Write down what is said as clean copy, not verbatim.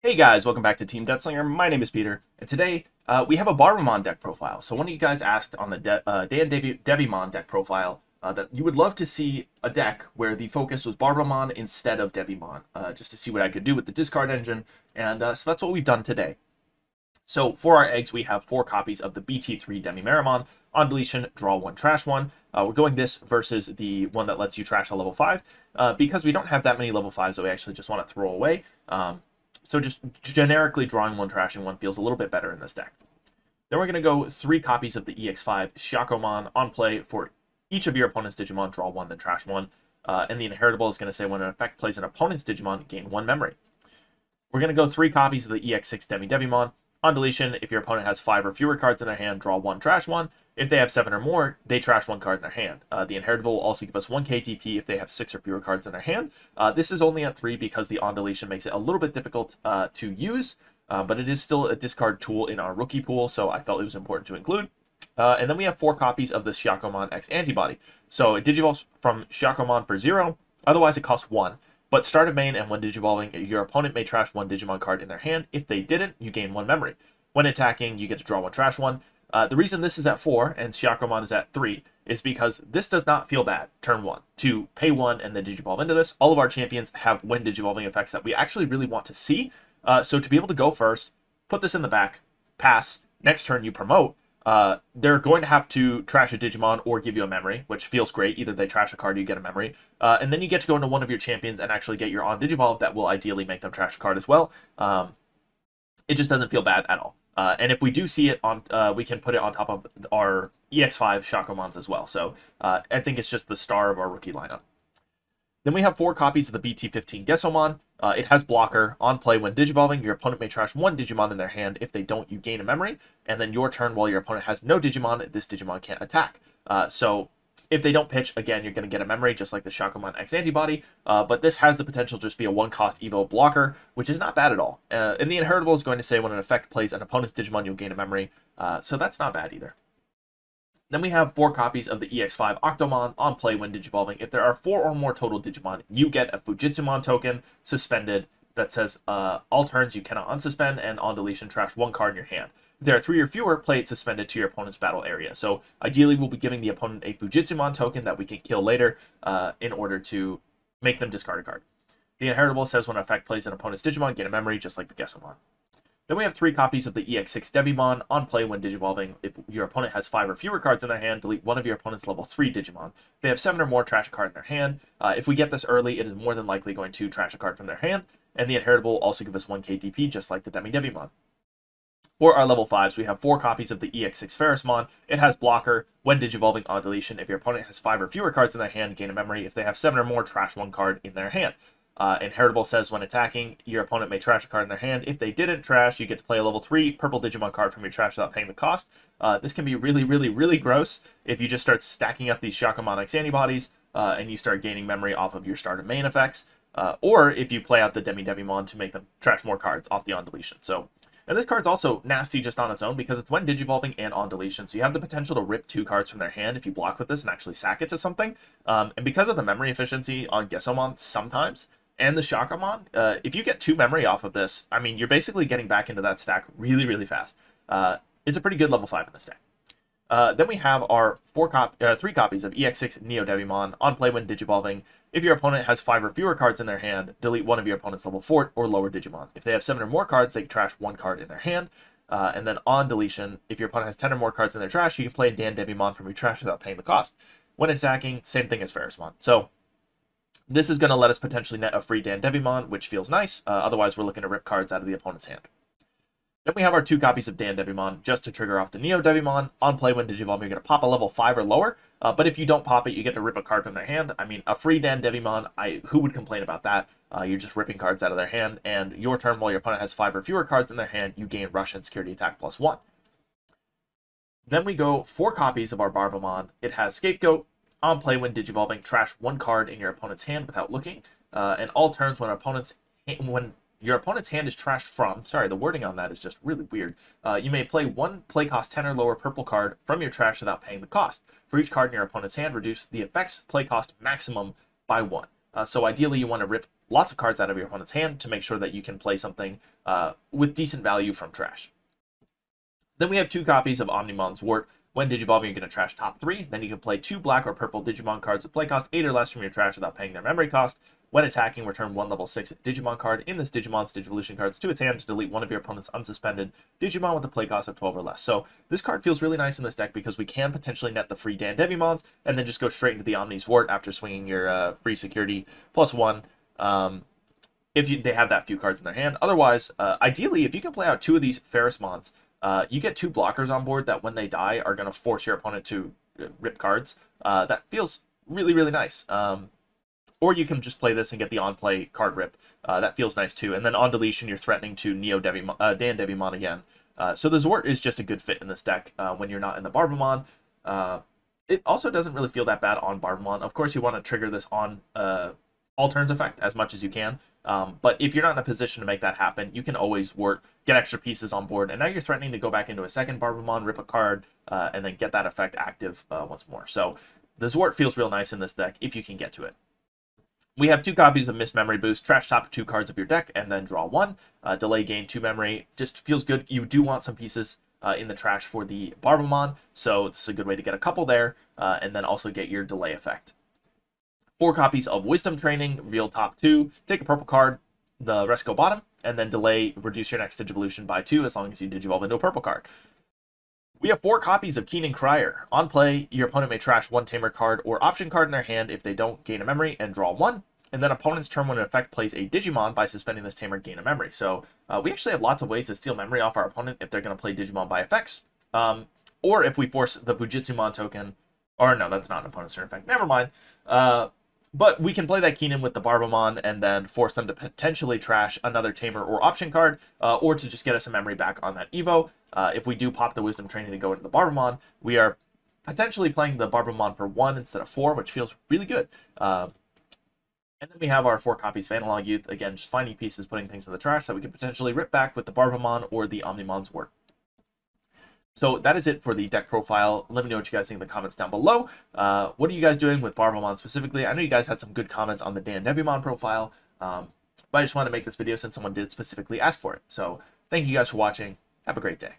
Hey guys, welcome back to Team Death Slinger. My name is Peter, and today we have a Barbamon deck profile. So one of you guys asked on the DanDevimon deck profile that you would love to see a deck where the focus was Barbamon instead of Devimon, just to see what I could do with the discard engine, and so that's what we've done today. So for our eggs, we have 4 copies of the BT3 DemiMeramon. On deletion, draw 1, trash 1. We're going this versus the one that lets you trash a level 5, because we don't have that many level 5s that we actually just want to throw away. So just generically drawing 1, trashing 1 feels a little bit better in this deck. Then we're going to go 3 copies of the EX5 Syakomon on play for each of your opponent's Digimon, draw 1, then trash 1. And the inheritable is going to say when an effect plays an opponent's Digimon, gain 1 memory. We're going to go 3 copies of the EX6 DemiDevimon. On deletion, if your opponent has 5 or fewer cards in their hand, draw 1, trash 1. If they have 7 or more, they trash 1 card in their hand. The inheritable will also give us 1 KTP if they have 6 or fewer cards in their hand. This is only at 3 because the on deletion makes it a little bit difficult to use, but it is still a discard tool in our rookie pool, so I felt it was important to include. And then we have 4 copies of the Syakomon X Antibody. So it digivolves from Syakomon for 0, otherwise it costs 1. But start of main and when digivolving, your opponent may trash 1 Digimon card in their hand. If they didn't, you gain 1 memory. When attacking, you get to draw 1, trash 1. The reason this is at 4 and Syakomon is at 3 is because this does not feel bad, turn 1, to pay 1 and then digivolve into this. All of our champions have when digivolving effects that we actually really want to see. So to be able to go first, put this in the back, pass, next turn you promote, they're going to have to trash a Digimon or give you a memory, which feels great. Either they trash a card or you get a memory. And then you get to go into one of your champions and actually get your on Digivolve that will ideally make them trash a card as well. It just doesn't feel bad at all. And if we do see it on, we can put it on top of our EX5 Syakomons as well. So I think it's just the star of our rookie lineup. Then we have 4 copies of the BT15 Gesomon. It has blocker. On play when digivolving, your opponent may trash 1 Digimon in their hand. If they don't, you gain a memory. And then your turn, while your opponent has no Digimon, this Digimon can't attack. So if they don't pitch, again, you're going to get a memory, just like the Syakomon X Antibody. But this has the potential to just be a 1-cost Evo blocker, which is not bad at all. And the inheritable is going to say when an effect plays an opponent's Digimon, you'll gain a memory. So that's not bad either. Then we have 4 copies of the EX5 Octomon on play when digivolving. If there are 4 or more total Digimon, you get a Fujitsumon token suspended that says all turns you cannot unsuspend, and on deletion trash 1 card in your hand. If there are 3 or fewer, play it suspended to your opponent's battle area. So ideally we'll be giving the opponent a Fujitsumon token that we can kill later in order to make them discard a card. The inheritable says when an effect plays an opponent's Digimon, get a memory, just like the Gesomon. Then we have 3 copies of the EX6 Devimon on play when digivolving. If your opponent has 5 or fewer cards in their hand, delete one of your opponent's level 3 Digimon. If they have 7 or more, trash a card in their hand. If we get this early, it is more than likely going to trash a card from their hand, and the inheritable will also give us 1 KTP, just like the DemiDevimon. For our level 5s, we have 4 copies of the EX6 Feresmon. It has blocker. When digivolving on deletion, if your opponent has 5 or fewer cards in their hand, gain a memory. If they have 7 or more, trash 1 card in their hand. Inheritable says when attacking, your opponent may trash a card in their hand. If they didn't trash, you get to play a level 3 purple Digimon card from your trash without paying the cost. This can be really gross if you just start stacking up these Syakomon X antibodies and you start gaining memory off of your start and main effects. Or if you play out the DemiDevimon to make them trash more cards off the on deletion. And this card's also nasty just on its own because it's when digivolving and on deletion. So you have the potential to rip 2 cards from their hand if you block with this and actually sack it to something. And because of the memory efficiency on Gesomon sometimes, and the Syakomon, if you get 2 memory off of this, I mean, you're basically getting back into that stack really fast. It's a pretty good level 5 in this deck. Then we have our 3 copies of EX6 NeoDevimon on play when digivolving. If your opponent has 5 or fewer cards in their hand, delete one of your opponent's level 4 or lower Digimon. If they have 7 or more cards, they can trash 1 card in their hand. And then on deletion, if your opponent has 10 or more cards in their trash, you can play DanDevimon from your trash without paying the cost. When attacking, same thing as Feresmon. So this is going to let us potentially net a free DanDevimon, which feels nice. Otherwise, we're looking to rip cards out of the opponent's hand. Then we have our 2 copies of DanDevimon just to trigger off the NeoDevimon. On play when digivolving, you're going to pop a level 5 or lower. But if you don't pop it, you get to rip a card from their hand. I mean, a free DanDevimon, who would complain about that? You're just ripping cards out of their hand. And your turn, while your opponent has 5 or fewer cards in their hand, you gain Rush and Security Attack +1. Then we go 4 copies of our Barbamon. It has Scapegoat. On play when digivolving, trash 1 card in your opponent's hand without looking. And all turns when your opponent's hand is trashed from, sorry, the wording on that is just really weird. You may play 1 play cost 10 or lower purple card from your trash without paying the cost. For each card in your opponent's hand, reduce the effect's play cost maximum by 1. So ideally you want to rip lots of cards out of your opponent's hand to make sure that you can play something with decent value from trash. Then we have 2 copies of Omnimon Zwart. When digivolving, you're going to trash top 3. Then you can play 2 black or purple Digimon cards with play cost 8 or less from your trash without paying their memory cost. When attacking, return 1 level 6 Digimon card in this Digimon's Digivolution cards to its hand to delete one of your opponent's unsuspended Digimon with a play cost of 12 or less. So this card feels really nice in this deck because we can potentially net the free DanDevimons and then just go straight into the Omni Zwart after swinging your free security +1. If they have that few cards in their hand. Otherwise, ideally, if you can play out 2 of these Feresmons, you get 2 blockers on board that when they die are going to force your opponent to rip cards. That feels really, really nice. Or you can just play this and get the on-play card rip. That feels nice too. And then on deletion, you're threatening to DanDevimon again. So the Zwart is just a good fit in this deck when you're not in the Barbamon. It also doesn't really feel that bad on Barbamon. Of course, you want to trigger this on all turns effect as much as you can. But if you're not in a position to make that happen, you can always get extra pieces on board. And now you're threatening to go back into a second Barbamon, rip a card, and then get that effect active once more. So the Zwart feels real nice in this deck if you can get to it. We have 2 copies of Mist Memory Boost. Trash top 2 cards of your deck and then draw 1. Delay gain 2 memory. Just feels good. You do want some pieces in the trash for the Barbamon, so this is a good way to get a couple there and then also get your delay effect. 4 copies of Wisdom Training. Reveal top 2. Take a purple card. The rest go bottom. And then delay, reduce your next Digivolution by 2 as long as you Digivolve into a purple card. We have 4 copies of Keenan Crier. On play, your opponent may trash 1 Tamer card or option card in their hand if they don't gain a memory and draw 1. And then opponent's turn when an effect plays a Digimon by suspending this Tamer gain a memory. So we actually have lots of ways to steal memory off our opponent if they're going to play Digimon by effects. Or if we force the Fujitsumon token. Or no, that's not an opponent's turn effect. Never mind. But we can play that Keenan with the Barbamon and then force them to potentially trash another Tamer or option card, or to just get us a memory back on that Evo. If we do pop the Wisdom Training to go into the Barbamon, we are potentially playing the Barbamon for 1 instead of 4, which feels really good. And then we have our 4 copies of Analog Youth. Again, just finding pieces, putting things in the trash that we can potentially rip back with the Barbamon or the Omnimon Zwart. So that is it for the deck profile. Let me know what you guys think in the comments down below. What are you guys doing with Barbamon specifically? I know you guys had some good comments on the DanDevimon profile, but I just wanted to make this video since someone did specifically ask for it. So thank you guys for watching. Have a great day.